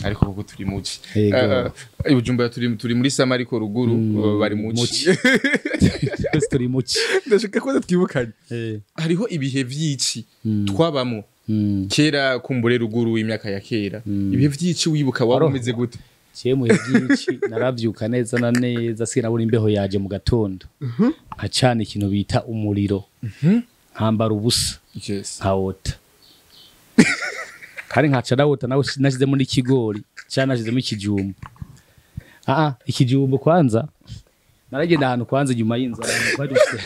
ariko kuko turi muci Bujumbura turi muri Sama ariko ruguru bari muci turi muci ndashaka ko twibukanye hariho ibihe vyici twabamo kera kumbure ruguru imyaka ya kera ibihe vyici wibuka wabumeze gute Chemu y'ici naravyuka neza na neza sinabona imbeho yaje mu gatondo nkacana ikintu bita umuriro nkambara ubusa nkawota kari nkaca ndawota nawe nashizemo n'ikigori cyane nashizemo ikijumbu ikijumbu kwanza naragenda ahantu kwanza nyuma y'inzu twari dufite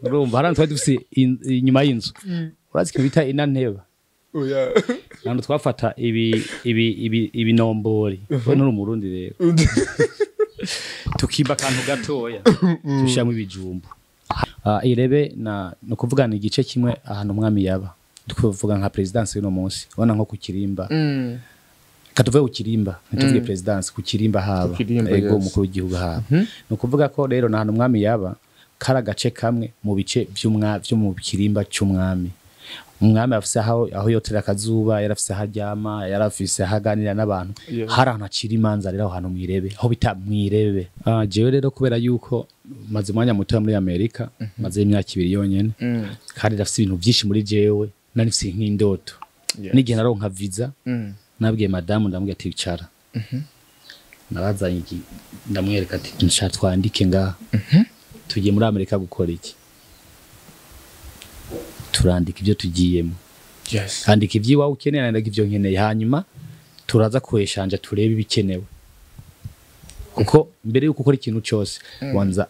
urumva harantu twari dufite inyuma y'inzu urazi ko bita inanteba oya nando twafata ibinombori we nuri umurundi rero tukimba kantu gatoya tushamo ibijumbu irebe no kuvugana igice kimwe ahantu umwami yaba tuvuga nka presidence y'uno munsi ubona nko ku Kirimba katuvuye ku Kirimba ntituvuge presidence ku Kirimba haba ego umukuru w'igihugu haba no kuvuga ko rero nahantu umwami yaba kara gace kamwe mu bice byo mu Kirimba cy'umwami umwami afise aho yotera akazuba yarafise haryama yarafise haganira n'abantu harantu acira imanza rero ahantu mwirebe aho bita mwirebe jewe rero kubera yuko maze umwanya muto muri Amerika maze imyaka 2 yonyene kandi rafise ibintu byinshi muri jewe nanifise nk'indoto n'igihe naronka visa nabwiye madamu ndamubwiye ati bicara narazanye ndamwereka ati nshaka twandike ngaha tugiye muri Amerika gukora iki turandika ibyo tugiyemo andika ibyiwawe ukeneye nandika ibyo nkeneye hanyuma turaza kweshanja turebe ibikenewe kuko mbere yuko ukora ikintu cyose wanza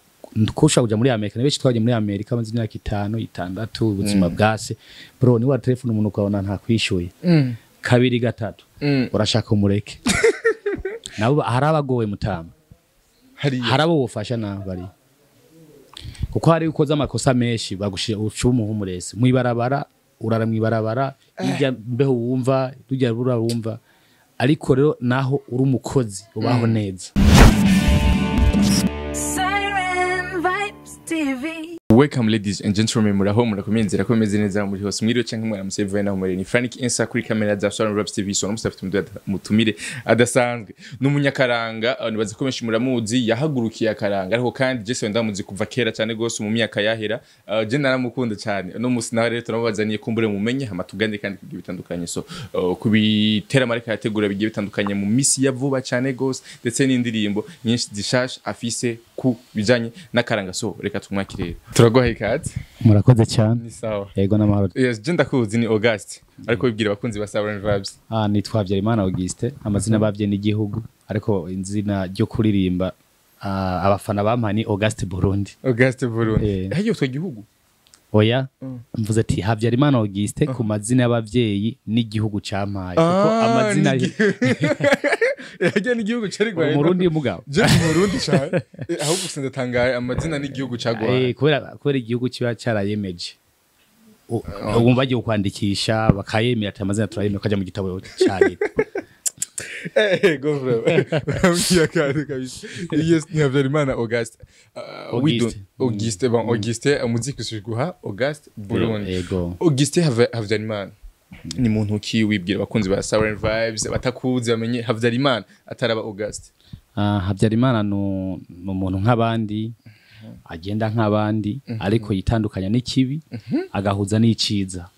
kusha kuja muri Amerika nabeshi twaje muri Amerika maze imyaka 5 6 ubuzima bwase bro ni wa telefone umuntu ukabona nta kwishuye kabiri gatatu urashaka umureke nabo harabagowe mutama harabo wofasha nabari kuko hari ukoza amakosa menshi bagushira ucumu humurese mwibarabara urara mwibarabara ijya mbeho wumva tujya wumva ariko rero naho uri umukozi ubaho neza Welcome ladies and gentlemen muraho murakomenzera ko meze neza muri hose mwiriwe canke mwaramuseve naho muri ni Frank Insa kuri camera za Sharon Rap TV so musafite mutumire adasanzwe n'umunyakaranga nibaze ko benshi muramuzi yahagurukiye akaranga ariko kandi Jesse ndamuzi kuva kera cyane gose mu myaka yahera je naramukunda cyane no musi nawe rero turabazaniye kumbure mumenye amatugande kandi kugira bitandukanye so kubitera marika yategura bigiye bitandukanye mu misi ya vuba cyane gose ndetse n'indirimbo nyinshi zishasha afise ku bijanye n'akaranga so reka tumwakirere turagoha ikaze murakoze cyane ni sawa yego namahoro yes je ndakuzi ni August ariko bibwira abakunzi ba Sovereign Vibes nitwa Habyarimana Auguste amazina bavye n'igihugu ariko inzina ryo kuririmba abafana bampani August Burundi hayo twa gihugu oya mvuze ati Habyarimana Auguste ku mazina y'abavyeyi n'igihugu campaye kuko amazina yaje n'igihugu cari gwaye Murundi mugabo je Murundi cyane ahubwo usende tangaye amazina n'igihugu cagwaye kubera igihugu kiba cyarayemeje ubu bagiye kwandikisha bakayemera ati amazina turayemera kaja mu gitabo cyane go bro kabisa yes ni Habyarimana Auguste Auguste umuziki usiguha Auguste Burundi Auguste Habyarimana ni muntu ki wibwira bakunzi ba Sovereign Vibes batakuze bamenye Habyarimana ataraba Auguste Habyarimana no muntu nk'abandi agenda nk'abandi ariko yitandukanya n'ikibi agahuza n'iciza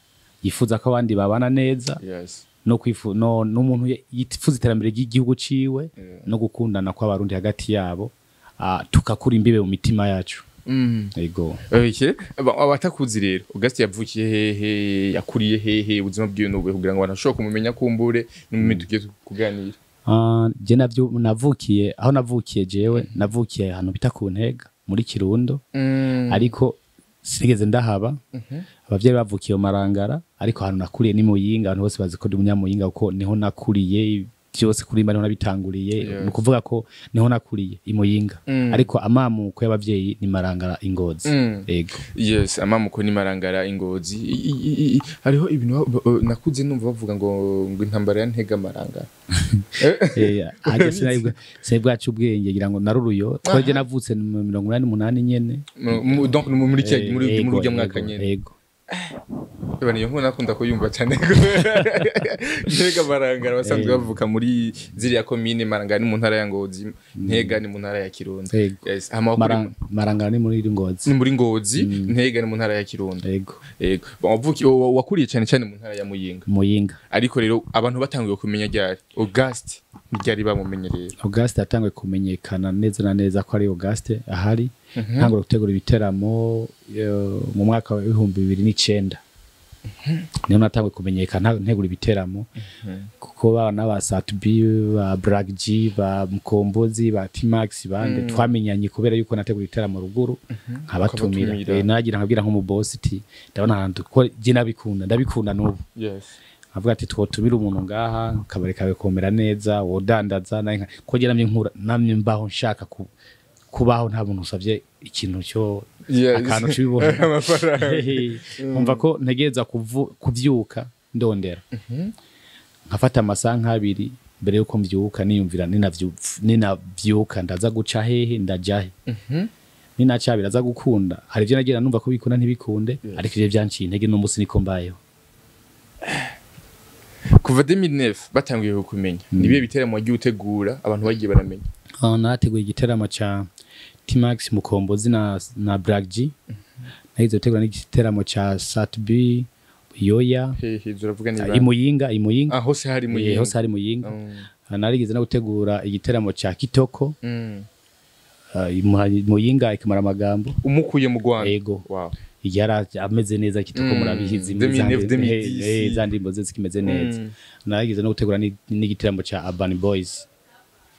yifuza ko abandi babana neza no n'umuntu yifuza iterambere ry'igihugu ciwe no gukundana kw'abarundi hagati yabo tukakura imbibe mu mitima yacu ego abatakuzi rero Auguste yavukiye hehe yakuriye hehe ubuzima bwiwe n'ubwe kugira ngo banashobora kumumenya kumbure n'umwe tugiye kuganira je navyo navukiye aho navukiye jewe navukiye ahantu bita ku Ntega muri Kirundo ariko sinigeze ndahaba abavyeyi bavukiye mu Marangara ariko ahantu nakuriye ni Muyinga abantu bose bazi ko ndi umunyamuyinga kuko niho nakuriye byose kuri mba niho nabitanguriye no kuvuga ko niho nakuriye imuyinga ariko amamuko y'abavyeyi ni Marangara Ingozi yego yes amamuko ni Marangara Ingozi hariho ibintu nakuze numva bavuga ngo intambara ya Ntega Marangara agese sebwacu ubwenge ngira ngo naruruyo twaje navutse 1988 nyene donc muri urya mwaka nyene yego Eba niyo nkuna nakunda kuyumva cyane Ntega Marangara basanzwe bavuka muri ziriya komine Marangara ni mu ntara ya Ngozi Ntega ni mu ntara ya Kirundo yes Marangara ni muri Ngozi ni muri Ngozi Ntega ni mu ntara ya Kirundo yego bavuki wakuriye cyane mu ntara ya Muyinga ariko rero abantu batangiye kumenya ryari August ryari bamumenye rero August yatangiye kumenyekana neza na neza ko ari August ahari ntangura gutegura ibiteramo mu mwaka wa 2009 niyo natangiye kumenyekana ntegura ibiteramo kuko bana ba Satbi ba Black G ba Mkombozi ba T-Max bande twamenyanye kubera yuko nategura ibiteramo ruguru nkabatumira nagira nkabwira nko mu boss iti ndabona ahantu ko je ndabikunda n'ubu yes avuga ati twotumira umuntu ngaha kabare kawe komera neza wodandaza ko je namye mbaho nshaka kubaho nta muntu usavye ikintu cyo akantu cyubona umva ko ntegereza kuvyuka ndondera nkafata amasaha abiri mbere yuko mvyuka niyumvira ninavyuka ndaza guca hehe ndajahe ninacabira aza gukunda hari byo nagira numva ko bikunda ntibikunde ariko ivyo byanciye intege no musi niko mbayeho kuva 2009 batangiye kumenya nibiye biteramo wagiye utegura abantu bagiye baramenya nateguye igiteramo cha T-Max Mukombozi na Black G nahizo tegura n'igiteramo cha Satbi Yoya zuravuga ni Imuyinga hose hari Muyinga narigeze no gutegura igiteramo cha Kitoko Muyinga ikamara amagambo umukuye mu Rwanda yego wow yara ameze neza Kitoko murabihizi zandimbo zikimeze neza narigeze no gutegura n'igiteramo cha Urban Boys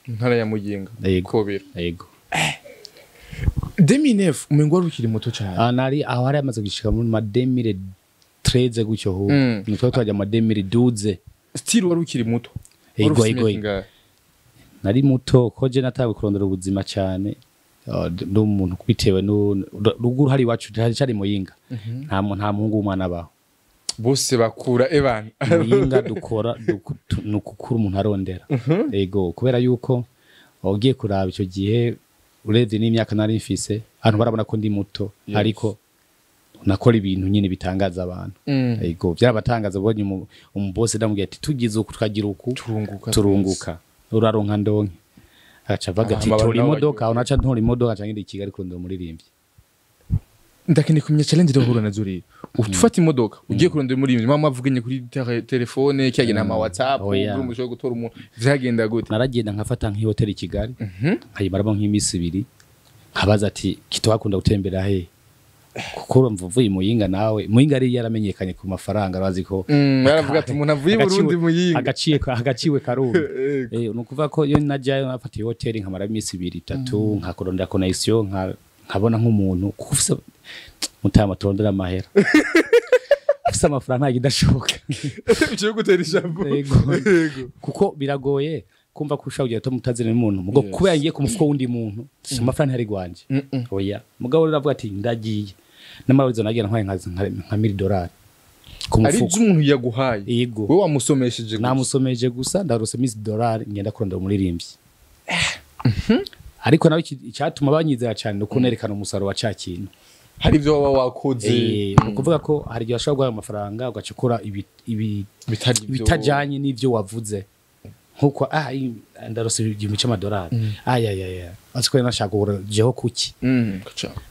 ntara ya Muyinga kobera yego 2009 umengo warukiri muto cyane nari aho hari amaze gushika muri 2013 gucyo ho nitwa twajya 2012 still warukiri muto ego nari muto ko je natawe kurondera ubuzima cyane ndo umuntu kwitewe ruguru hari wacu cyari Muyinga nta muhungu umwana baho bose bakura ebana Muyinga dukora nukukura umuntu arondera ego kubera yuko wagiye kuraba icyo gihe urevye n'imyaka nari mfise abantu barabona ko ndi muto ariko nakora ibintu nyine bitangaza abantu ego byarabatangaza bonye umboss ndamubwiye ati tugize uku twagira uku turunguka uraronka ndonke acha vaga ati tori imodoka unacha ntori imodoka cyangwa Kigali kurondera umuririmbyi ndakene kumenya challenge dohura nazuri ufata imodoka ugiye kurondera umuririmbyi mama avuganye kuri telefone cyagena ama WhatsApp umusho gutora umuntu vyagenda gute naragenda nkafata nk'ihotel i Kigali nkayimaramo nk'imisi 2 nkabaza ati kitwakunda gutembera he kuko mvuye Muyinga nawe Muyinga ari yaramenyekanye ku mafaranga arazi ko baravuga ati umuntu avuye Burundi Muyinga agaciwe karumbi nukuva ko yo najyayo nafatiye hotel nkamara imisi 2-3 nkakorondera connection nkabona nk'umuntu kufisa mutama turondera amahera ufisa amafaranga ntagidashoboka cyo gutera ijambo kuko biragoye kumva ko ushaka kujya mutazina n'umuntu mugo kubera ngiye ku mufuko wundi muntu amafaranga hari gwanje oya mugabo riravuga ati ndagiye n'amarizo nagira ntwaye nka $1,000 ku mufuko ari umuntu yaguhaye yego we wamusomesheje namusomeje gusa ndarose $1,000 ngenda kurondera umuririmbyi ariko nawe icyatuma banyizera cyane no kunerekana umusaruro wa cyakintu hari byo waba wakoze kuvuga ko hari gihe ashobora guha amafaranga ugacukura bitajanye n'ivyo wavuze nkuko ndarose $1,000 ayayaya asiko nashaka jeho kuki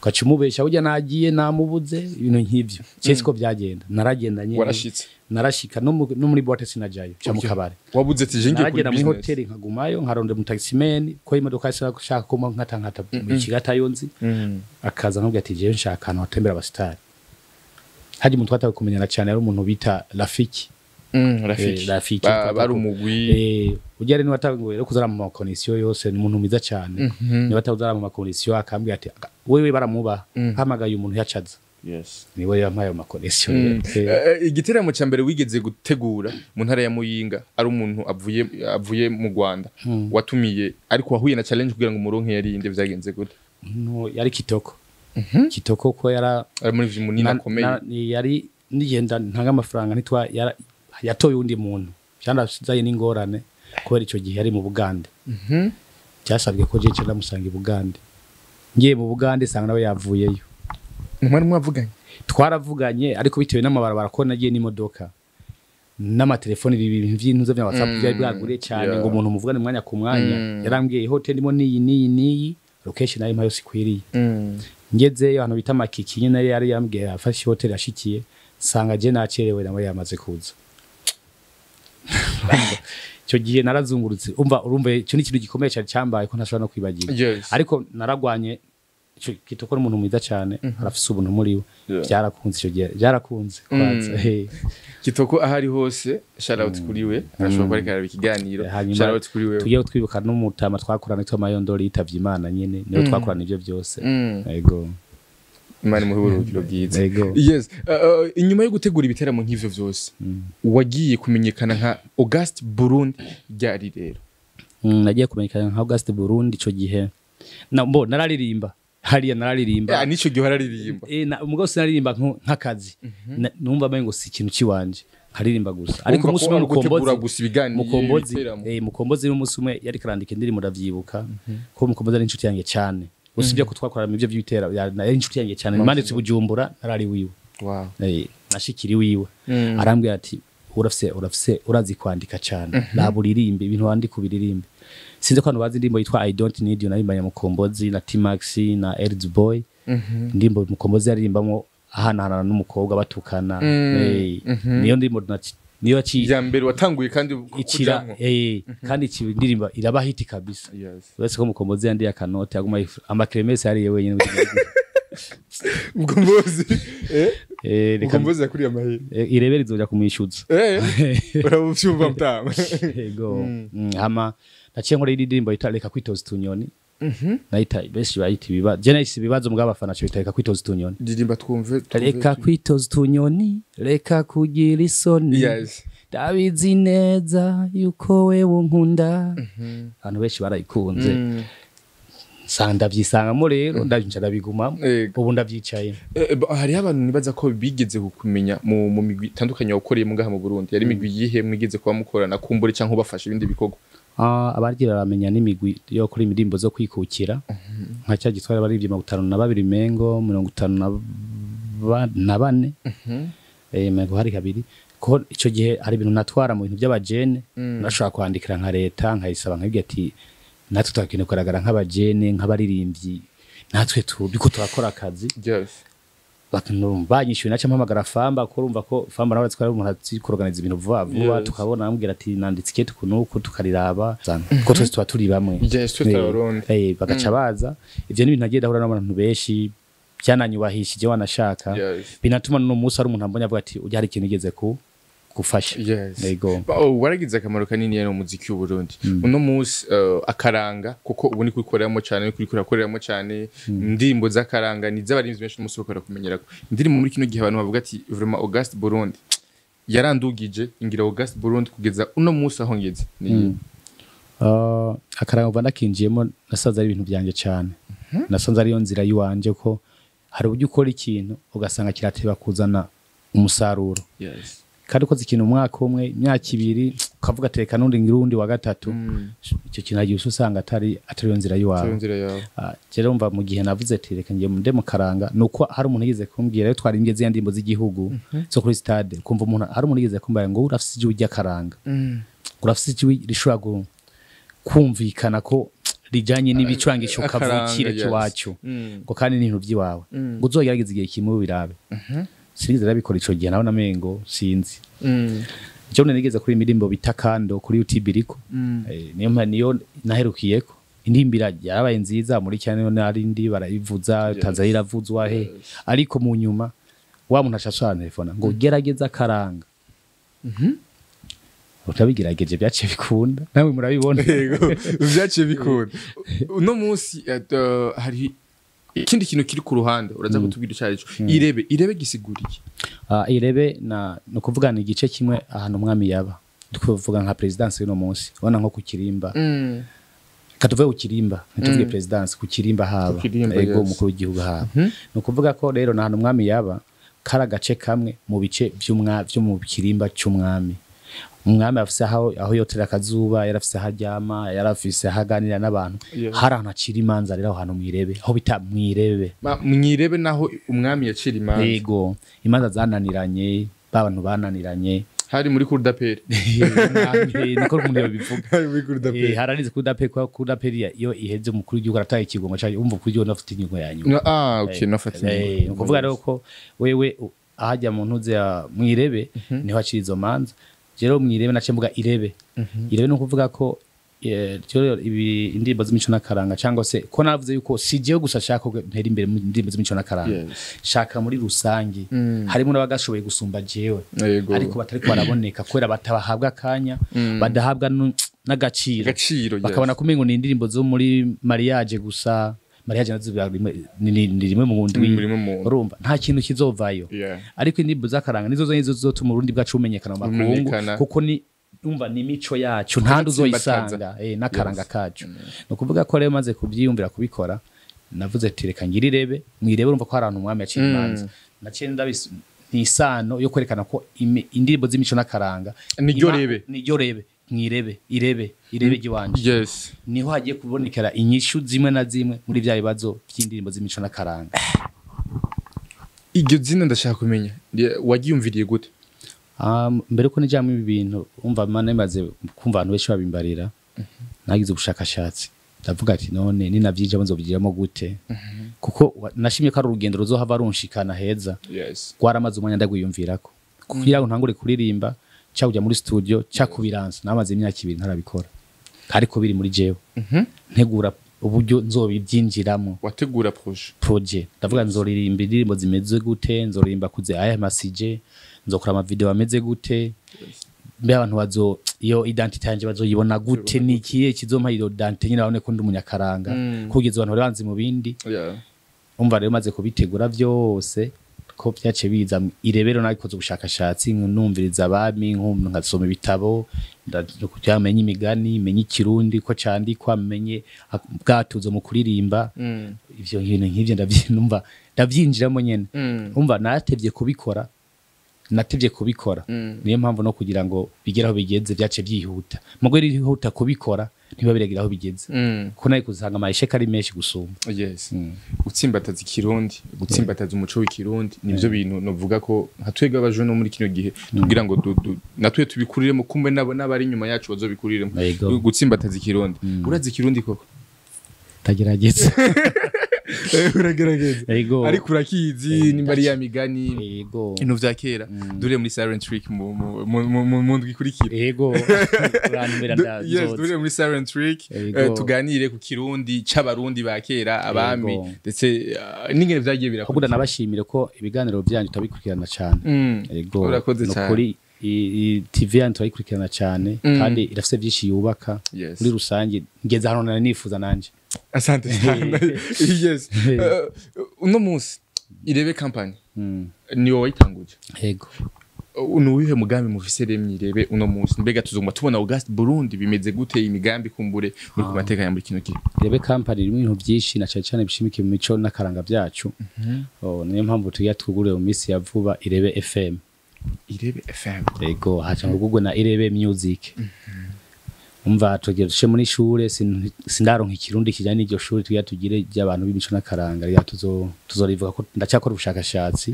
kaca umubesha ujya nagiye namubuze ibintu nk'ivyo cyese ko byagenda naragenda nyine narashika no muri boîte sinajayo cyo mu kabare wabuze ati je ngiye kuri business mu hotel nkagumayo nkaronde mu taximan ko imodoka ishaka ko nkata mu Kigata yonzi akaza nkubwira ati je nshaka ahantu hatembera abastari haje umuntu twatawe kumenyana cyane ari umuntu bita Rafiki Rafiki bari umugwi ujyare ni watanguye rero kuzara mu connection yose ni umuntu mwiza cyane ni batazara mu connection akambwira ati wewe baramuba hamagaye umuntu yacaza yes niwe yampaye mu connection igiteramo cya mbere wigeze gutegura mu ntara ya Muyinga ari umuntu avuye mu Rwanda watumiye ariko wahuye na challenge kugira ngo umuronke yari inde byagenze gute no yari Kitoko Kitoko ko yara muri munini akomeye yari nigenda ntanga amafaranga nitwa yatoye undi muntu cyandasizaye n'ingorane kubera icyo gihe ari mu Bugande cyasabwe ko je ndamusanga i Bugande ngiye mu Bugande sanga nawe yavuyeyo mwari mwavuganye twaravuganye ariko bitewe n'amabarabara ko nagiye n'imodoka n'amatelefoni ibintu by'intuzo bya WhatsApp byari bwagure cyane ngo umuntu muvugane mwanya ku mwanya yarambwiye hotel ndimo niyi location nayo mpayo sikwiriye ngezeyo hano bita makiki nyine yari yambwiye afashe hotel ashikiye sanga je nacerewe nawe yamaze kuza cyo gihe narazungurutse urumva cyo ni ikintu gikomeye cyane cyambaye ko ntashobora no kwibagira ariko naragwanye kitoko n'umuntu mwiza cyane arafise ubuntu muri we byarakunze icyo gihe byarakunze kwanza kitoko ahari hose shout out kuri we arashobora kwerekana ikiganiro shout out kuri we tugiye twibuka n'umutama twakorana nitwa Mayondori yitavye Imana nyene niyo twakorana ivyo byose yego Imana muhurukiro bwiza yes inyuma yo gutegura ibiteramo nk'ivyo byose wagiye kumenyekana nka Auguste Burundi ryari rero nagiye kumenyekana nka Auguste Burundi ico gihe nararirimba hariya nararirimba nico gihe hararirimba umugabo sinaririmba nk'akazi numva ngo si ikintu ciwanje haririmba gusa ariko umunsi umwe mukombozi n'umunsi umwe yari karandika indirimbo ndavyibuka ko mukombozi ari inshuti yanjye cyane usibye ko twakorana ivyo by'ibitera yari inshuti yanjye cyane manditse Bujumbura narari wiwe nashikiri wiwe arambwira ati urafise urazi kwandika cyane laburirimbe ibintu wandika ubiririmbe sinzi ko abantu bazi indirimbo yitwa I don't need you narimbanye mukombozi na T-Max na Elds Boy indirimbo mukombozi yaririmbamo ahanahana n'umukobwa batukana niyo ndirimbo niyo ya mbere watanguye kandi kujamo kandi indirimbo iraba hit kabisa uretse ko mukombozi yandi ya kanote aguma amakremesi yari yewe mukombozi mukombozi yakuri amahiri irebera izoja kumwishuza urabuvyumva mtama yego ama naciye nkora indirimbo itareka kwitoza tunyoni naita besi bayita ibibazo je nahise ibibazo mugabafana cyo itareka kwitoza tunyoni ndirimba twumve reka kwitoza tunyoni reka kugira isoni Davizi neza yuko wewe unkunda abantu benshi barayikunze sanda vyisangamo rero ndabinjara biguma ubu ndavyicaye hari abantu nibaza ko bigeze kukumenya mu migwi itandukanye wakoreye mu ngaha mu Burundi yari migwi yihe mwigeze kuba mukorana kumbure canke ubafasha ibindi bikorwa abargira baramenya n'imigwi yo kuri indirimbo zo kwikukira nka cya gitwara bari 52 mengo 54 mengo hari kabiri ko ico gihe hari ibintu natwara mu bintu by'abajene nashaka kwandikira nka leta nkayisaba nkabwiye ati natwe twakeneye kugaragara nk'abajene nk'abaririmbyi natwe biko turakora akazi banyishyuye naca mpamagara Famba ko urumva ko Famba nawe twari umuntu ati kuorganiza ibintu vuba tukabona ambwira ati nanditse ikete kunuko tukariraba ko twese twa turi bamwe bagaca baza ivyo ni ibintu nagiye dahura n'abantu benshi byananyubahishije wanashaka binatuma no musi ari umuntu ambonye avuga ati ujya hari ikintu igeze gufasha yego waragize akamaro kanini ya muziki w'u Burundi uno musi akaranga kuko ubu ni kwikoreramo cyane ni kwikoreramo cyane ndimbo z'akaranga ni z'abarinzi benshi umunsi bakora kumenyera ko ndiri muri kino gihe abantu bavuga ati vraiment Auguste Burundi yarandugije ingira Auguste Burundi kugeza uno musi aho ngeze ni akaranga ubanda kinjiyemo nasanze ari ibintu byanje cyane nasanze ari yo nzira yiwanje ko hari uburyo ukora ikintu ugasanga kirateba kuzana umusaruro kandi ukoze ikintu umwaka umwe imyaka ibiri ukavuga teka nundi ngirundi wa gatatu icyo kintu agiye usanga atari yo nzira yiwawe rero umva mu gihe navuze ati reka ngiye mu karanga nuko hari umuntu yigeze kumbwira rero twarimbye zya ndimbo z'igihugu zo kuri stade kumva umuntu hari umuntu yigeze kumbwira ngo urafise ijwi ry'akaranga urafise ijwi rishobora kumvikana ko rijanye n'ibicurangisho kavukire kiwacu ngo kandi n'ibintu by'iwawe ngo uzogerageza igihe kimwe birabe sinigeze rabikora ico gihe naho namengo sinzi cyo nigeze kuri indirimbo bita Kando kuri YouTube iriko niyo naherukiyeko indimbira yarabaye nziza muri cyane narindi barayivuza Tanzania iravuzwa he ariko mu nyuma wa muntu ashashana telefone ngo gerageza karanga utabigerageje byace bikunda nawe murabibona yego byace bikunda uno munsi hari ikindi kintu kiri ku ruhande uraza kutubwira cyaje irebe gisiguriye irebe no kuvugana igice kimwe ahantu umwami yaba tuvuga nka presidence y'uno munsi ubona nko ku Kirimba katuvuye ku Kirimba tuvuge presidence ku Kirimba haba ego umukuru w'igihugu haba no kuvuga ko rero na ahantu umwami yaba kara gace kamwe mu bice byo mu Kirimba cy'umwami umwami afise aho yotera akazuba yarafise haryama yarafise haganira n'abantu hari ahantu acira imanza rero ahantu mwirebe aho bita mwirebe naho umwami yacira imanza yego imanza zananiranye babantu bananiranye hari muri kurdaperi niko umuntu yabivuga muri kurdaperi haranize kurdaperi iyo iheze umukuru w'igihugu arataye ikigongo cyaje umva ukuri yo nafite inyungu yanyu okay nafata inyungu kuvuga rero ko wewe ahajya mu ntuze ya mwirebe niho acira izo manza rero mwirebe nace mvuga irebe no kuvuga ko indirimbo z'imico n'akaranga cyangwa se ko navuze yuko sigiye gusa shaka ntera imbere mu indirimbo z'imico n'akaranga shaka muri rusangi harimo n'abagashoboye gusumba jewe ariko batari baraboneka kwera batabahabwa akanya badahabwa n'agaciro bakabona kumengo ni indirimbo zo muri mariage gusa mariage nazo ni rimwe mu ndwi urumva nta kintu kizovayo ariko indirimbo z'akaranga nizo zizotuma Burundi bwacu bumenyekana mu makungu kuko ni umva ni mico yacu ntandi uzoyisanga n'akaranga kacu no kuvuga ko rero maze kubyiyumvira kubikora navuze ati reka ngirirebe mwirebe urumva ko hari abantu umwami yaciye imanza naciye nisano yo kwerekana ko indirimbo z'imico n'akaranga niryo rebe mwirebe irebe giwanje niho hagiye kubonekera inyishu zimwe na zimwe muri bya bibazo by'indirimbo z'imico n'akaranga iryo zina ndashaka kumenya wagiyumviriye gute mbere ko nijamwe ibi bintu umva mana imaze kumva abantu benshi babimbarira nagize ubushakashatsi ndavuga ati none ninavyije nzobigiramo gute kuko nashimye ko ari urugendo ruzohava runshikana heza rwaramaze umwanya ndagwiyumvirako kugira ngo ntangure kuririmba cya kujya muri studio cya kubiransa namaze imyaka 2 ntarabikora ariko biri muri jewe ntegura uburyo nzobibyinjiramo wategura projet ndavuga nzoririmba indirimbo zimeze gute nzoririmba kuze aya masije nzokora ama video ameze gute mbe abantu bazo iyo identity yanje bazoyibona gute nikiye kizompa iyo identity nyine babone ko ndi umunyakaranga kugeza abantu banzi mu bindi umva rero maze kubitegura byose ko byace biza irebero nabikoze ubushakashatsi numviriza abami nkasoma ibitabo ndakucyamenye imigani menye ikirundi ko candikwa menye bwatuzo mu kuririmba ivyo nk'ivyo ndavyinumva ndavyinjiramo nyene umva natevye kubikora niyo mpamvu no kugira ngo bigeraho bigeze byace byihuta mugwe rihuta kubikora ntiba biregeraho bigeze ko nayo kuzanga amasheka ari menshi gusumba gutsimbataza ikirundi gutsimbataza umuco w'ikirundi nivyo bintu novuga ko hatwega abaje no muri kino gihe tugira ngo natwe tubikuriremo kumbe nabo nabari nyuma yacu bazobikuriremo gutsimbataza ikirundi urazi ikirundi koko tagerageza uragerageza ariko urakizi nimba ari ya migani intu vya kera dure muri Silent Trick mu ndwi kurikira dure muri Silent Trick tuganire ku kirundi c'abarundi ba kera abami ndetse n'ingene vyagiye birakora kuko nabashimire ko ibiganiro byanyu tabikurikirana cyane urakoze cyane kuri TV yanyu tabikurikirana cyane kandi irafise byinshi yubaka muri rusange ngeze hano nifuza nanje asante sana yes uno munsi irebe campagne ni wowe itanguje yego unuwihe mugambi mufise remye irebe uno munsi mbega tuzongwa tubona August Burundi bimeze gute imigambi kumbure muri ku mateka ya muri kino gihe irebe campagne irimo ibintu byinshi na cyane bishimikiye mu mico n'akaranga byacu niyo mpamvu tugiye twugurure mu minsi ya vuba irebe FM yego haca ngugwe na irebe music umva tugiye dushe muri shure sindaronka ikirundi kijanye n'iryo shure tugiye tugire by'abantu b'imico n'akaranga rya tuzorivuga ko ndacyakora ubushakashatsi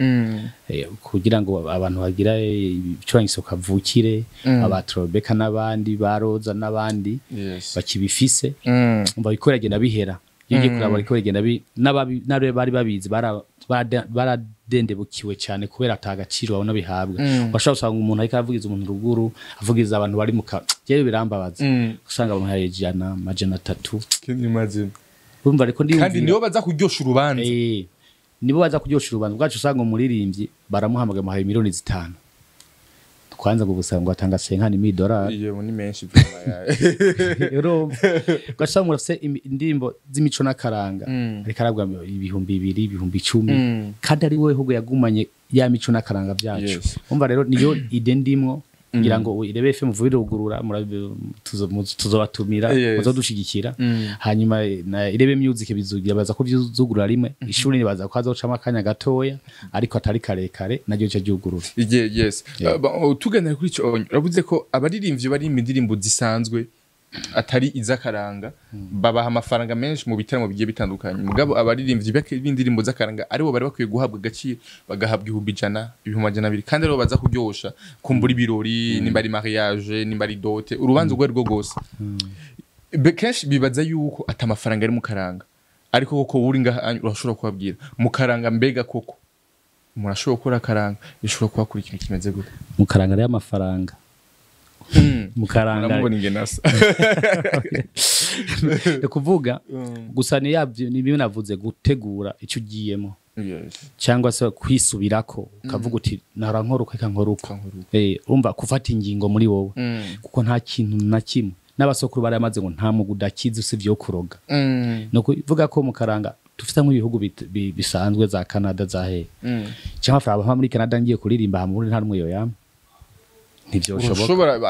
kugira ngo abantu bagira icorangiso kavukire abatrobeka n'abandi baroza n'abandi bakibifise umva bikora genda bihera yingiye kuraba bikora genda nabe bari babizi baradendebukiwe cyane kubera atagaciro babona bihabwa bashaka usanga umuntu ariko avugiza umuntu ruguru avugiza abantu bari mu jewe birambabaza usanga abantu hayejana majana 3 kindi imagine urumva ariko kandi nibo baza kuryosha urubanza nibo baza kuryosha urubanza bwacu usanga umuririmbyi baramuhamagaye mu 5 miliyoni kwanza gusanga atanga $50,000 iyo ni menshi euro gasanga urafise indirimbo z'imico n'akaranga ariko arabwa 2,000 2,10 kandi ari wewe hugo yagumanye ya mico n'akaranga byacu umva rero niyo ide ndimwo ngira ngo irebe FM vurirugurura tuzobatumira muzodushigikira hanyuma irebe music bizugira baza ko vyuzugurura rimwe ishuri nibaza ko azocama akanya gatoya ariko atari karekare naryo cyo jugurura yes tuganira kuri cyo uravuze ko abaririmbyi bari imidirimbo zisanzwe atari izakaranga babaha amafaranga menshi mu bitaramo bigiye bitandukanye mugabo abaririmbyi b'indirimbo zakaranga aribo bari bakwiye guhabwa agaciro bagahabwa 100 200 kandi aribo baza kuryosha kumbura ibirori nimba ari mariage nimba ari dote urubanza rwo rwo gose kenshi bibaza yuko atamafaranga ari mu karanga ariko koko uri ngaha urashobora kubabwira mu karanga mbega koko murashobora gukora karanga bishobora kuba ikintu kimeze gute mu karanga ari amafaranga mukaranga namubona ingenasa kuvuga gusa ni yabyo nibi navuze gutegura icyo ugiyemo cyangwa se kwisubirako ukavuga uti narankoruka nkoruka urumva kufata ingingo muri wowe kuko nta kintu na kimwe n'abasokuru bari amaze ngo nta mugudakiza usivye kuroga no kuvuga ko mukaranga dufite nk'ibihugu bisanzwe za Canada za he cyangwa fraba muri Canada ngiye kuririmba hamwe nta rumwe yoyama ntibyoshoboka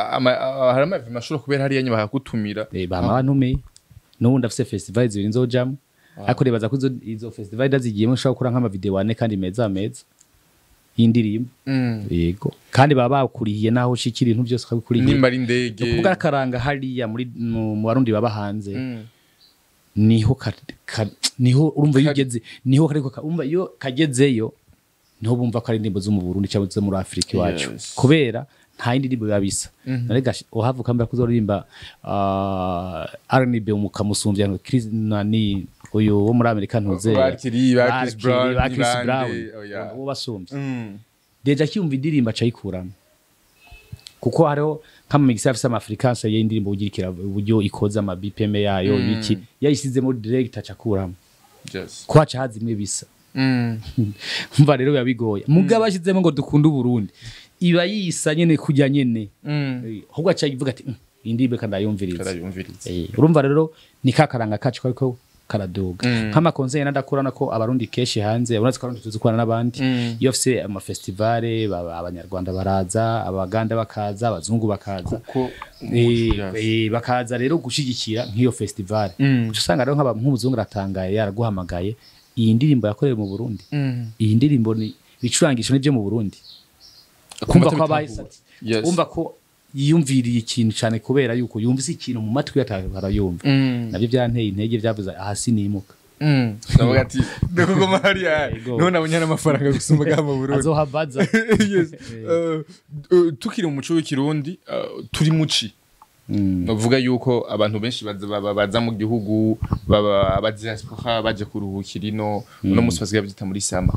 harama mashuro kubera hariya nyuma hakutumira bamantume n'ubundi afise festival zibiri nzojamo ariko rebaza ko izo festival dazigiyemo ushaka gukora nk'ama video ane kandi meza y'indirimbo yego kandi baba bakuriye naho ushikira ibintu byose ukabikuriye nimba ari ndege kuvuga karanga hariya muri mu Barundi baba hanze niho urumva yugeze niho kariko umva iyo kagezeyo niho bumva ko ari indirimbo zo mu Burundi cyangwa zo muri Afrika iwacu kubera nta yindi ndirimbo babisa narega uhavuka mbere kuzorimba R&B umukamusumvya ni uyu wo muri Amerika ntuze Chris Brown uwo basumvye deja cyumva indirimbo acayikuramo kuko hariho nk'ama mix afisa amaafrikanse y'indirimbo ugirikira uburyo ikoza ama BPM yayo biki yayisizemo direct acakuramo kwaca hazimwe bisa mva rero yabigoye mugabo ashizemo ngo dukunda Burundi iba yisa nyene kujya nyene ahubwo aca ivuga ati indirimbo kandayumviriza urumva rero ni kakaranga kacu ariko karaduga nk'ama concert nadakorana ko abarundi keshi hanze unazi ko tuzukwana n'abandi iyo ofise ama festival abanyarwanda baraza abaganda bakaza abazungu bakaza bakaza rero gushigikira nk'iyo festival usanga rero nk'umuzungu ratangaye yaraguhamagaye iyi ndirimbo yakorewe mu Burundi iyi ndirimbo ni bicurangisho n'ibyo mu Burundi kumva ko abayisati umva ko yiyumviriye ikintu cyane kubera yuko yumvise ikintu mu matwi yatarayumva nabyo byanteye intege byavuze ahasi nimuka navuga ati ndakugoma hariya none abanyana amafaranga gusumba ga mu Burundi azohabaza tukiri mu muco w'ikirundi turi muci bavuga yuko abantu benshi baza mu gihugu abadiaspora baje kuruhukira ino no musfasiga byita muri sama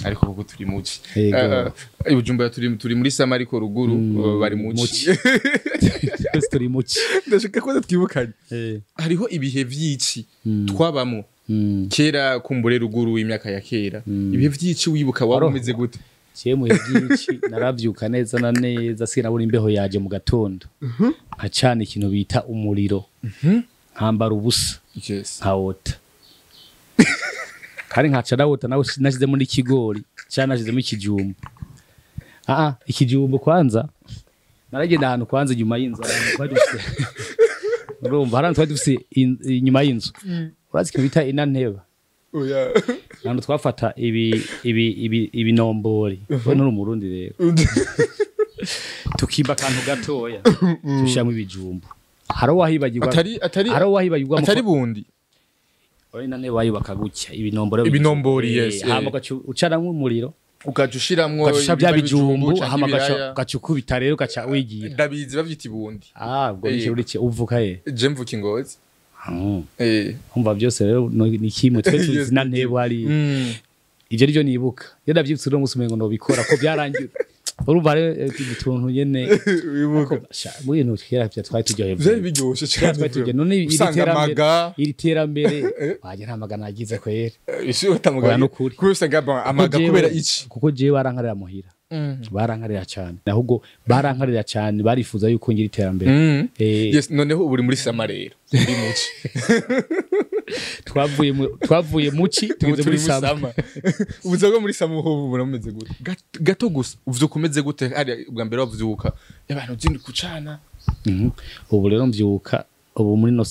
ariko kuko turi muci ibujumba turi muri sama ariko ruguru bari muci turi muci ndashaka ko twibukanye hariho ibihe vyici twabamo kera kumbure ruguru imyaka ya kera ibihe vyici wibuka wabumeze gute mu byinshi naravyuka neza na neza sinabura imbeho yaje mu gatondo nkacana ikintu bita umuriro nkambara ubusa nkawota kandi nkaca ndawota nawe nashize muri kigori cyane nashize muri kijumbu ikijumbu kwanza naragenda ahantu kwanza nyuma y'inzu urumva harantu twari dufise inyuma y'inzu urazi ko bita inanteba nando twafata ibinombori we nuri umurundi rero tukimba kantu gatoya tushamo ibijumbu haro wahibagirwa atari bundi ori nane wayubaka gutya ibinombori yes hama ucaramwe umuriro ukajushiramwo bya bijumbu hama gacukubita rero gaca wigira ndabizi bavyita ibundi ubwo bikirurice uvuka je mvuka ingozi humva byose rero ni kimwe twese zina ntebo ari ivyo ryo nibuka yo ndavyibutse no musumengo no bikora ko byarangiye urumva rero ituntu nyene wibuka mu bintu kera bya twari turyoheye byo biryoshe cyane none iri terambere waje nta magana agize kwera isho tamuga kusanga amaga kubera iki kuko je barankarira muhira barankarira cyane ahubwo barankarira cyane barifuza yuko ngira iterambere yes noneho uburi muri sama rero muri muci twavuye muci tugeze muri sama ubuzago muri sama ubu burameze gute gato gusa uvyuka umeze gute ari bwa mbere wavyuka abantu zindi kucana ubu rero mvyuka ubu muri no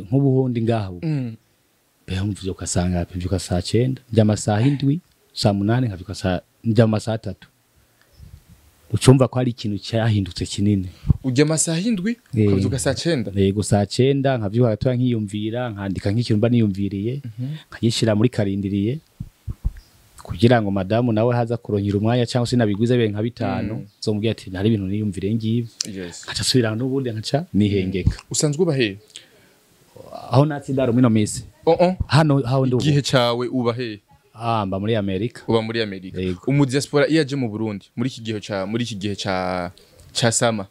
nk'ubuhundi ngaho beho mvyuka sanga mvyuka saa 9 njya saa 7 saa 8 nkavyuka njya saa 3 ucumva ko ari ikintu cyahindutse kinini ujya amasaha 7 ukavyuka saa 9 yego saa 9 nkavyuka gatoya nkiyumvira nkandika nk'ikintu mba niyumviriye nkagishira muri karindiriye kugira ngo madamu nawe haza kuronyira umwanya cyangwa se nabigwiza bibe nka 5 zomubwira ati hari ibintu niyumvire ngibi aca subira n'ubundi nkaca nihengeka usanzwe uba he aho natsindaro mino misi hano hawo ndubu igihe cawe uba he mba muri America uba muri America umu diaspora iyaje mu Burundi muri iki gihe ca sama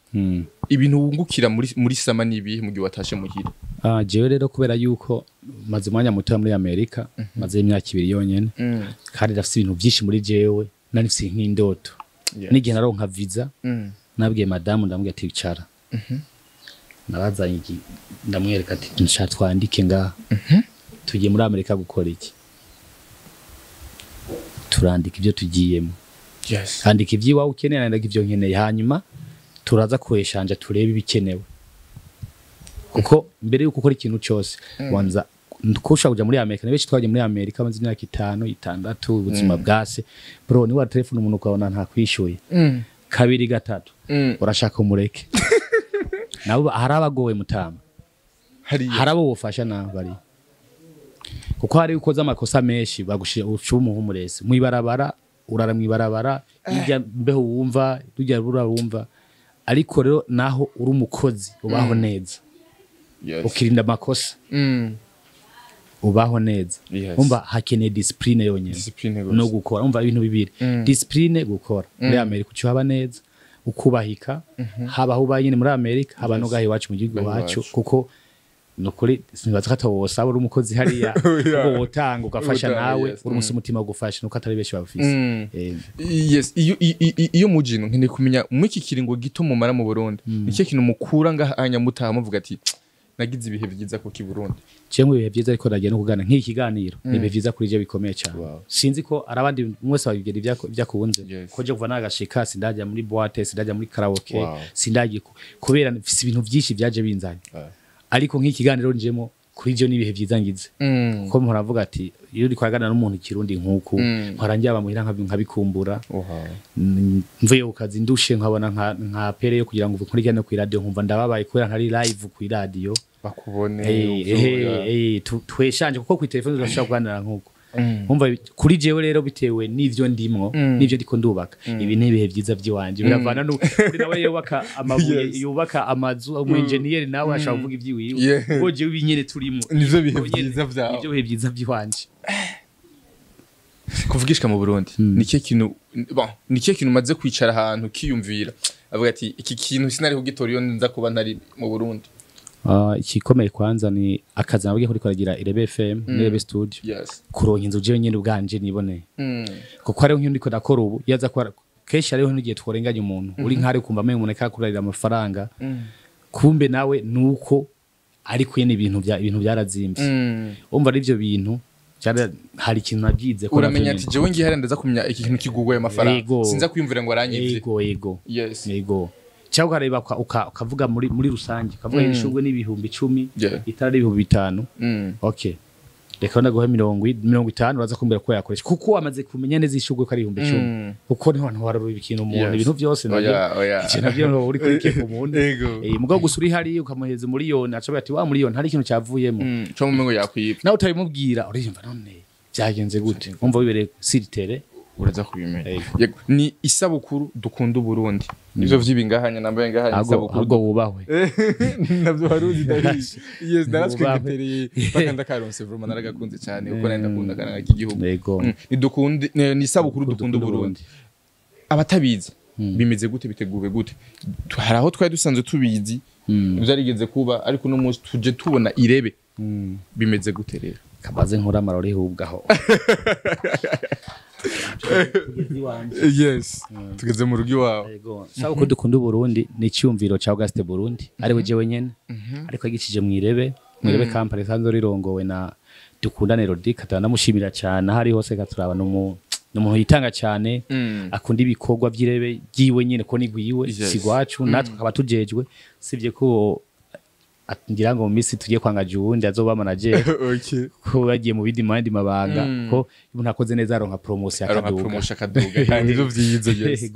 ibintu wungukira muri sama nibihe mu gihe watashe muhira jewe rero kubera yuko maze umwanya muto muri America maze imyaka 2 yonyene kandi rafise ibintu byinshi muri jewe nanifise nk'indoto n'igihe naronka visa nabwiye madamu ndamubwiye ati bicara nabazanye iki ndamwereka ati nshaka twandike ngaha tugiye muri America gukora iki turandika ibyo tugiyemo andika iby'iwawe ukeneye nandika ibyo nkeneye hanyuma turaza kweshanja turebe ibikenewe kuko mbere yuko ukora ikintu cyose wanza kusha kuja muri America nibeshi twaje muri America amaze imyaka 5 6 ubuzima bwase bro ni wa telefone umuntu ukabona nta kwishuye kabiri gatatu urashaka umureke nabo harabagowe mutama harabo wofasha nabari kuko hari ukoza amakosa menshi bagushira ucumu nk'umurese mwibarabara urara mwibarabara ijya mbeho wumva tujya urumva ariko rero naho uri umukozi ubaho neza ukirinda amakosa ubaho neza umva hakeneye discipline yonyene no gukora umva ibintu bibiri discipline gukora muri America ucyaba neza ukubahika haba aho ubaye muri America haba no gahe wacu mu gihugu wacu kuko nukuri sinbaza katawose abo umukozi hariya uko wotanga ugafasha nawe uri umutima gufasha nuko atari beshi bafise yes iyo mujino nkene kumenya mwiki kiringo gito mumara mu Burundi nicyo kintu mukura ngahanya mutaha muvuga ati nagize ibihe byiza ku Burundi cyangwa ibihe byiza ariko nagiye no kugana nk'iki kiganiro ibihe byiza kuri je bikomeye cyane sinzi ko arabandi mwese babigira ibyakunze ko je kuva nagashika sindajya muri boîte sindajya muri karaoke sindajye kubera mfise ibintu byinshi byaje binzanye ariko nk'ikiganiro njemo kuri je nibihe byiza ngize ko mpora ati iyo uri kwagana n'umuntu kirundi nkuko mparangiye abamuhira nkabikumbura mvuye ukazi ndushe nkabona nka pere yo kugira ngo uvukurikirane ku radio nkumva ndababaye kubera ntari live ku radio bakubone tweshanje kuko ku telefone urashaka kuganira nkuko umva kuri jewe rero bitewe n'ivyo ndimwo n'ivyo ndiko ndubaka ibi nibihe byiza by'iwanje biravana no kuri nawe yubaka amabuye yubaka amazu umu engineer nawe ashaka kuvuga ibyiwiwe ngo jewe binyene turimo nivyo bihe byiza byawe nivyo bihe byiza by'iwanje kuvugishika mu Burundi nicyo kintu maze kwicara ahantu kiyumvira avuga ati iki kintu sinari kugitora iyo nza kuba ntari mu Burundi ikikomeye kwanza ni akazi nabwiye kuri koragira Irebe FM Irebe Studio kuronka inzu je nyine ubwanje niboneye kuko ari nk'undi ko nakora ubu yaza kwa keshi ariho n'igihe tworenganya umuntu uri nkari kumva amenye umuntu akakurarira amafaranga kumbe nawe nuko ariko yene ibintu byarazimvye umva ari byo bintu hari ikintu nabyize ko uramenya ati jewe ngiye harenda za kumenya iki kintu kigugoye amafaranga sinza kwiyumvira ngo aranyivye yego cyangwa ukareba ukavuga muri rusange ukavuga ishungwe n'ibihumbi 10 itara n'ibihumbi 5 okay reka ndaguhe 50 uraza kumbera ko yakoresha kuko amaze kumenya neza ishungwe ko ari ibihumbi 10 kuko niho hantu wararura ikintu umuntu ibintu byose nabyo uri kuri ke umuntu mugabo gusuri hari ukamuheza miliyoni acabaye ati wa miliyoni hari ikintu cyavuyemo cyo mu mengo yakwiba nawe utabimubwira uriyumva none byagenze gute umva wibere siritere uraza kubimenya ni isabukuru dukunda Burundi ivyo vy'ibingahanya nambaye ngahanya isabukuru ubwo wubahwe navyo haruzi ndahishi yes daraswetereye bakanda karonse vraiment naragakunze cyane uko nenda kunda kana igihugu ni dukunde ni isabukuru dukunda Burundi abatabizi bimeze gute biteguwe gute haraho twari dusanzwe tubizi byarigeze kuba ariko no munsi tuje tubona Irebe bimeze gute rero kabaze nkora amarori hubgaho yes tugeze mu rugi wawe yego sawa ko dukunda Burundi ni cyumviro cya Auguste Burundi ari we jewe nyene ariko agicije mu Irebe mwirebe kampani sanzo rirongowe na dukundane Rodi katanamushimira cyane hari hose gaturaba n'umuntu yitanga cyane akunda ibikorwa by'irebe giwe nyine ko nigwiwe sigwacu natwe akaba tujejwe sivye ko ngira ngo mu minsi tugiye kwanga Jundi azoba manager ko bagiye mu bindi mandi mabanga ko umuntu akoze neza aronka promotion akaduga kandi ivyo vyiza yes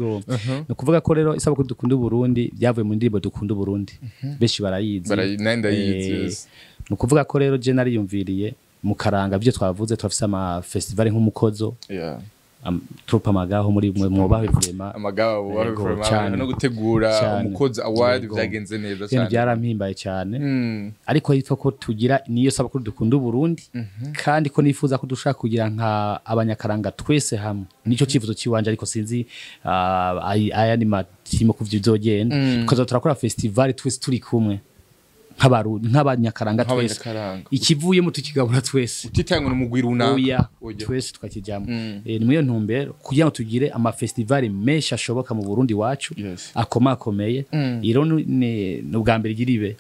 no kuvuga ko rero isaba ko dukunda Burundi byavuye mu ndirimbo dukunda Burundi beshi barayizi no kuvuga ko rero je nariyumviriye mu karanga byo twavuze twafise ama festival nk'umukozo trupa amagaho muri mwobaho vrema amagaho vrema no gutegura umukozi award byagenze neza cyane byarampimbaye cyane ariko yitwa ko tugira niyo saba ko dukunda Burundi kandi ko nifuza ko dushaka kugira nka abanyakaranga twese hamwe nico civuzo ciwanje ariko sinzi aya ni matimo kuvyo bizogenda tukaza turakora festival twese turi kumwe nk'abanyakaranga twese ikivuyemo tukigabura twese utitangwa n'umugwira unaka twese tukakijyamo ni muri iyo ntumbero kugira ngo tugire ama festival menshi ashoboka mu Burundi wacu akomakomeye iro ni ubwa mbere giribe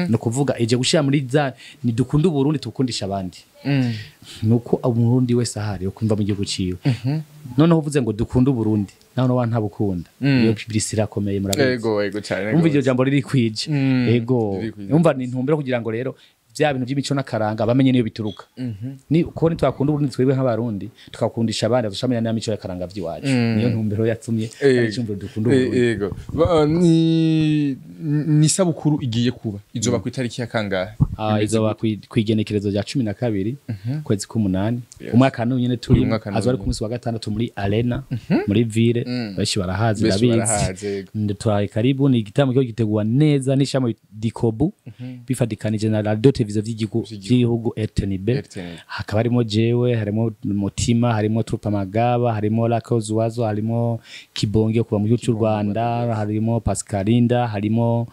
no kuvuga eje gushira muri za ni dukunda Burundi tukundisha abandi nuko umurundi wese ahari ukumva mu gihugu ciwe noneho uvuze ngo dukunda Burundi naho no wantabukunda iyo publicity irakomeye murabizi ego cyane umva iryo jambo riri kwije ego umva ni ntumbero kugira ngo rero bya bintu by'imico nakaranga bamenye niyo bituruka ni uko ni twakunda Burundi twebwe nk'abarundi tukakundisha abandi dushamenya n'amico yakaranga by'iwacu niyo ntumbero yatumye cyumviro dukunda Burundi ego ni sabukuru igiye kuba izoba ku itariki ya kangahe izoba kwigenekerezo rya 12 kwezi k'umunani umwaka nyene turi azwari ku munsi wa gatandatu muri arena muri ville bashi barahazi ndabizi ndetwaye karibu ni igitamo cyo giteguwa neza n'ishamo dikobu bifadikanije na radio televiziyo by'igihugu RTNB hakaba harimo jewe harimo Mutima harimo Trupa Magaba harimo Lakoze Wazo harimo Kibonge kuva mu gihugu cy'u Rwanda harimo Pascalinda harimo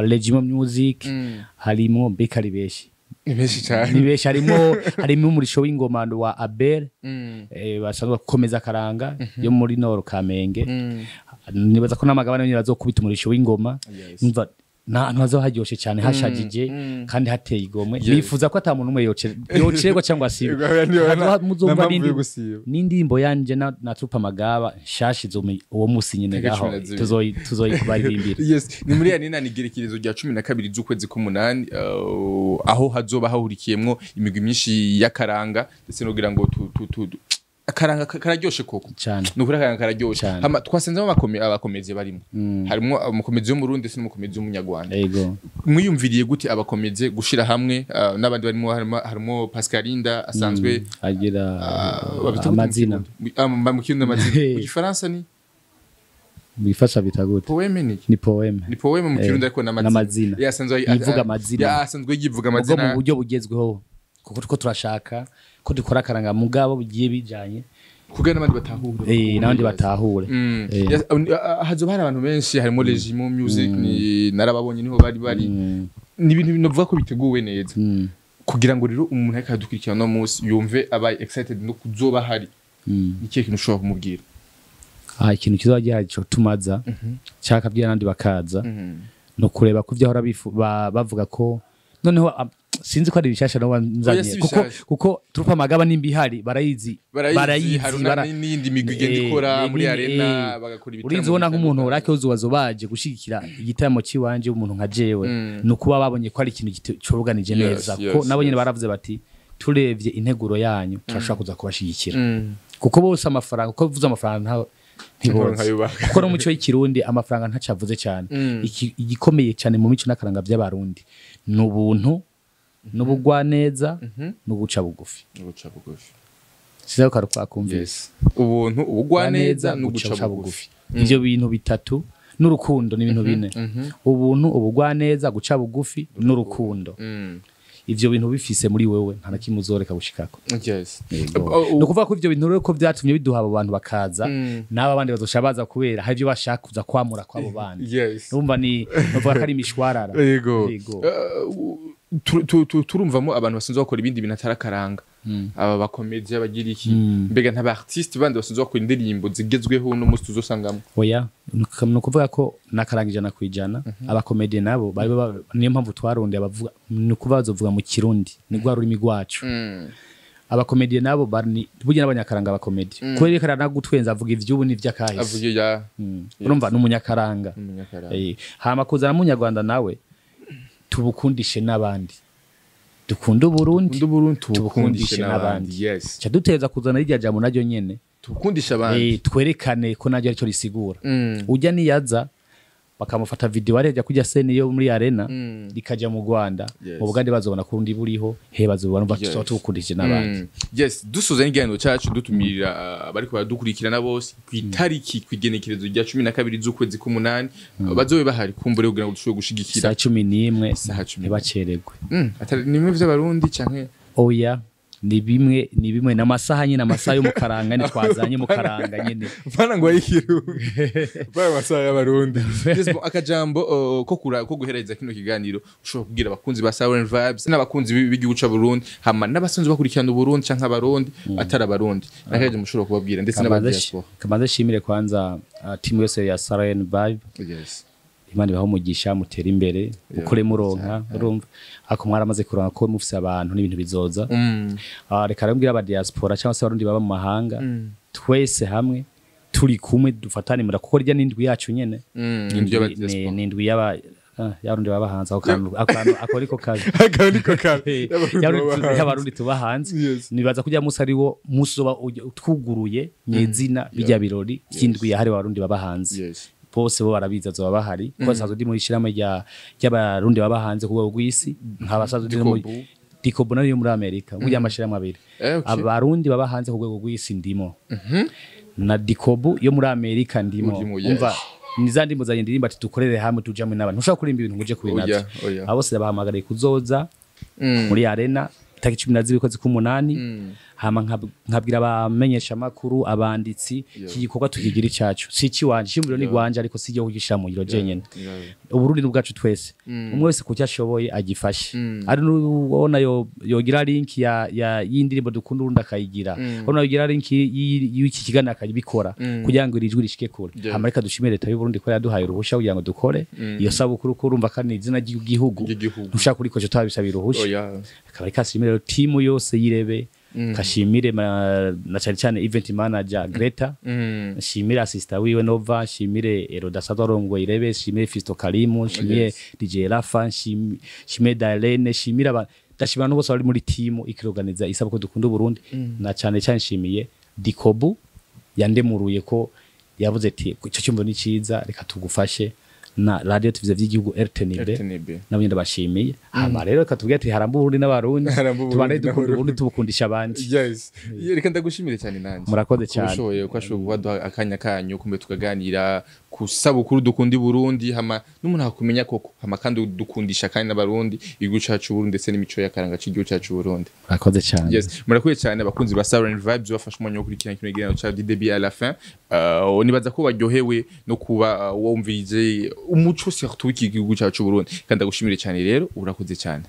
Legimo Music harimo Bekari beshi beshi cyane ni beshi harimo umurisho w'ingoma wa Abel basanzwe gukomeza karanga yo muri Nord Kamenge nibaza ko namagabane nyine bazokubita umurisho w'ingoma umva ntazo haryoshe cyane hashagije kandi hateye igomwe nifuza ko atamuntu umwe yocerwa cyangwa asibe muzumva n'indimbo yanje na Trupa Magaba shashizo uwo musi nyine gaho tuzoyibaririmbira yes ni muri yani nanigerekerezo rya 12 z'ukwezi k'umunani aho hazoba hahurikiyemwo imigwi myinshi yakaranga ndetse no kugira ngo akaranga kararyoshe koko cyane nukuri akaranga kararyoshe twasenzemo abakomezi barimo harimo umukomezi wo mu Burundi ndetse n'umukomezi w'umunyarwanda mwiyumviriye gute abakomeze gushira hamwe n'abandi barimo harimo Pascalinda asanzwe agira amazina mu kirundi amazina mu Gifaransa ni bifasha bitagute poeme ni poeme mu kirundi ariko n'amazina yasanzwe yivuga amazina yasanzwe yivuga amazina mu buryo bugezweho kuko turashaka ko dukora karanga mugabo bigiye bijanye kugira n'abandi batahure n'abandi batahure hazoba hari abantu benshi harimo Legimo Music ni narababonye niho bari ni ibintu binovuga ko biteguwe neza kugira ngo rero umuntu akadukurikira no munsi yumve aba excited no kuzoba hari nikiye kintu ushobora kumubwira ikintu kizoba gihari cyo tumaza cyaka bya nandi bakaza no kureba ku byo ahora bavuga ko noneho sinzi ko ari bishasha no wanzanye kuko Trupa Magaba nimbihari barayizi n'indi migwi igenda ikora muri arena bagakora ibitamo urinzi ubona nk'umuntu urake uzubazo baje gushigikira igitamo ciwanje umuntu nka jewe no kuba babonye ko ari ikintu cyoruganije neza ko nabo nyine baravuze bati turevye integuro yanyu turashaka kuza kubashigikira kuko bose amafaranga kuko bivuze amafaranga kuko no muco y'ikirundi amafaranga ntacavuze cyane igikomeye cyane mu mico nakaranga by'abarundi n'ubuntu n'ubugwa neza n'uguca bugufi sizo karuka kumvise ubuntu ubugwa neza n'uguca bugufi ivyo bintu bitatu n'urukundo ni ibintu bine ubuntu ubugwa neza guca bugufi n'urukundo ivyo bintu bifise muri wewe nta nakimwe uzoreka gushikako no kuvuga ko ivyo bintu rero ko byatumye biduha abo bantu bakaza n'aba bandi bazoshabaza kubera hari ibyo bashaka kuza kwamura kwabo bandi numva ni bavuga ko ari imishwarara turumvamo abantu basanzwe bakora ibindi bintu atarakaranga aba bakomedi abagira iki mbega nta artiste bandi basanzwe bakora indirimbo zigezweho no musi tuzosangamo oya no kuvuga ko nakarangijana kwijana abakomedi nabo bari niyo mpamvu twaronde abavuga no kubazovuga mu kirundi ni gwa rurimi rwacu abakomedi nabo bari burya n'abanyakaranga abakomedi kwerekana nagutwenza avuga ivy'ubu n'ivyakahise avuga urumva n'umunyakaranga hama kuzana munyarwanda nawe tubukundishe n'abandi dukunda Burundi tubukundishe n'abandi yes cha duteza kuzana irya jambo naryo nyene tubukundisha abandi twerekane ko naryo aricyo risigura ujya niyaza bakamufata video areja kujya scene yo muri arena likaja mu Rwanda mu Bugande bazobona kurundi buriho he bazobona bafite tubukundishe n'abandi yes dusoza n'igihano cyacu dutumirira abariko baradukurikirana bose kwitariki kwigenekerezo rya 12 z'ukwezi k'umunani bazobe bahari kumbure kugira ngo dushobore gushigikira saa 11 ntibacererwe atari nimwe vy'abarundi canke oya ni bimwe n'amasaha nyine amasaha yo mukaranga ni twazanye mukaranga nyine bana ngo ayikiru baya masaha y'abarundi akajambo ko guhereza kino kiganiro ushobora kugira abakunzi ba Sound Vibes n'abakunzi b'igihugu ca Burundi hama n'abasanzwe bakurikirana Burundi canke abarundi atari abarundi nakaje mushobora kubabwira ndetse n'abadiaspora kamaze shimire kwanza timu yose ya Sound Vibes yes Imana baho mugisha mutera imbere ukore muronka urumva ako mwaramaze kuronka ko mufise abantu n'ibintu bizoza reka rambwira aba diaspora cyangwa se abarundi baba mu mahanga twese hamwe turi kumwe dufatane mura kuko rya n'indwi yacu nyene n'indwi yarundi baba hanze akoriko kazi yarundi tuba hanze nibaza kujya musi ariwo musoba twuguruye nyezina bijya birori cy'indwi yahari abarundi baba hanze bose bo barabiza zo bahari ko sazo ndi muri shirama y'abarundi baba hanze kugo gwisi nkabasazo ndi muri Dikobo nayo muri America burya amashirama abiri abarundi baba hanze kugo gwisi ndimo na Dikobo yo muri America ndimo umva nizandi muzanye ndirimba ati dukorere hamwe tujamwe n'abantu ushaka kurimba ibintu nguje kubinaza abo se bahamagariye kuzoza muri arena tariki 12 kwezi k'umunani hama nkabwira abamenyesha makuru abanditsi iki gikorwa tukigira icacu si kiwanje shimbiro ni gwanje ariko sije kugishamwe iro jenyene Uburundi n'ubwacu twese umwe wese kucyo ashoboye agifashe ari nubona yogira link ya y'indirimbo dukunda urundi akayigira ona yogira link y'iki kigana akabikora kugira ngo irijwi rishike kure hama reka dushimire leta y'u Burundi ko yaduhaye uruhusha kugira ngo dukore iyo sabukuru ko urumva kandi izina ry'igihugu dushaka kuriko cyo twabisabira uruhusha akaba ikashimire timu yose yirebe kashimire na cyane event manager Greta shimire assistant wiwe Nova shimire Erodasado rongo irebe shimire Fisto Kalimu shimire DJ Rafa shimire Darlene shimire dashimira no bose bari muri team ikiroganiza isaba ko dukunda Burundi na cyane shimiye Dikobu yandemuruye ko yavuze ati ico cyumbo ni ciza reka tugufashe na radio tuvize vy'igihugu RTNB nabyo ndabashimiye hama rero katubwiye ati haramba Burundi n'abarundi tubane dukunda Burundi tubukundisha abandi yes reka ndagushimire cyane nanje murakoze cyane ushoboye ko ashobora kuba akanya kanyu kumbe tukaganira kusabukuru dukundi Burundi hama n'umuntu akumenya koko hama kandi dukundisha kandi n'abarundi igihugu cyacu Burundi ndetse n'imico y'akaranga cy'igihugu cyacu Burundi murakoze cyane yes murakoze cyane abakunzi ba Sound Vibes bafasha umwanya wo kurikirana kino gihano cya début à la fin nibaza ko baryohewe no kuba wumvirize umuco surtout w'igihugu cyacu Burundi kandi ndagushimire cyane rero urakoze cyane